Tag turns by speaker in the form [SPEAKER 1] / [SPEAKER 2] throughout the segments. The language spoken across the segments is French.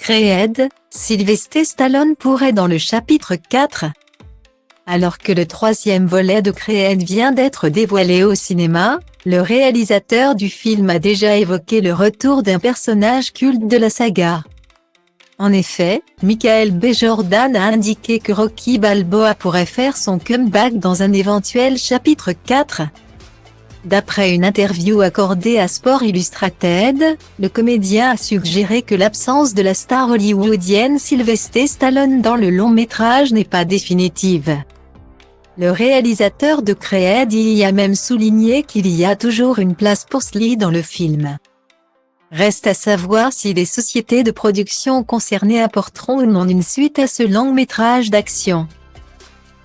[SPEAKER 1] Creed, Sylvester Stallone pourrait dans le chapitre 4. Alors que le troisième volet de Creed vient d'être dévoilé au cinéma, le réalisateur du film a déjà évoqué le retour d'un personnage culte de la saga. En effet, Michael B. Jordan a indiqué que Rocky Balboa pourrait faire son comeback dans un éventuel chapitre 4. D'après une interview accordée à Sport Illustrated, le comédien a suggéré que l'absence de la star hollywoodienne Sylvester Stallone dans le long-métrage n'est pas définitive. Le réalisateur de Creed y a même souligné qu'il y a toujours une place pour Sly dans le film. Reste à savoir si les sociétés de production concernées apporteront ou non une suite à ce long-métrage d'action.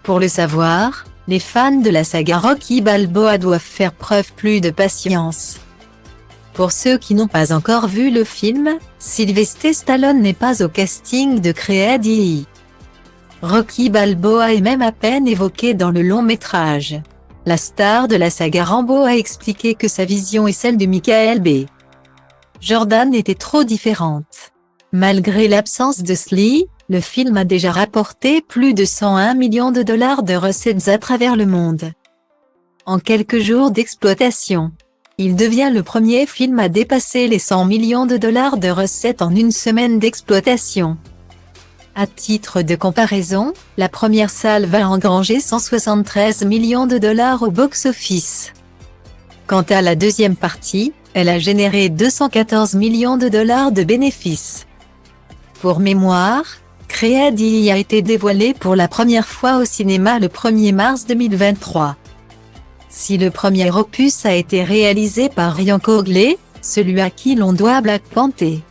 [SPEAKER 1] Pour le savoir, les fans de la saga Rocky Balboa doivent faire preuve plus de patience. Pour ceux qui n'ont pas encore vu le film, Sylvester Stallone n'est pas au casting de Creed II. Rocky Balboa est même à peine évoqué dans le long-métrage. La star de la saga Rambo a expliqué que sa vision et celle de Michael B. Jordan étaient trop différentes. Malgré l'absence de Sly, le film a déjà rapporté plus de 101 millions de dollars de recettes à travers le monde. En quelques jours d'exploitation, il devient le premier film à dépasser les 100 millions de dollars de recettes en une semaine d'exploitation. À titre de comparaison, la première salle va engranger 173 millions de dollars au box-office. Quant à la deuxième partie, elle a généré 214 millions de dollars de bénéfices. Pour mémoire, Creed II a été dévoilé pour la première fois au cinéma le 1er mars 2023. Si le premier opus a été réalisé par Ryan Coogler, celui à qui l'on doit Black Panther,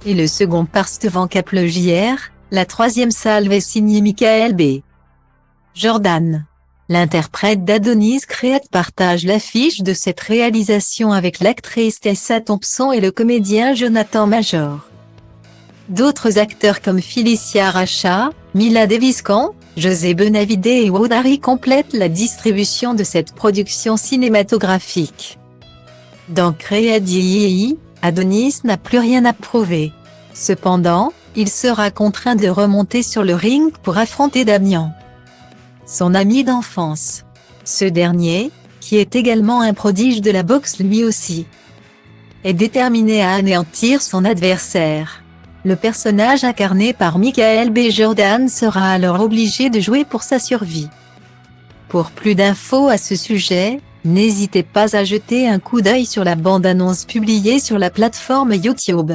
[SPEAKER 1] et le second par Steven Caplejr, la troisième salve est signée Michael B. Jordan. L'interprète d'Adonis Creed partage l'affiche de cette réalisation avec l'actrice Tessa Thompson et le comédien Jonathan Major. D'autres acteurs comme Felicia Rashad, Mila Davis-Camp, José Benavidez et Wood Harry complètent la distribution de cette production cinématographique. Dans Creed II, Adonis n'a plus rien à prouver. Cependant, il sera contraint de remonter sur le ring pour affronter Damian, son ami d'enfance. Ce dernier, qui est également un prodige de la boxe lui aussi, est déterminé à anéantir son adversaire. Le personnage incarné par Michael B. Jordan sera alors obligé de jouer pour sa survie. Pour plus d'infos à ce sujet, n'hésitez pas à jeter un coup d'œil sur la bande-annonce publiée sur la plateforme YouTube.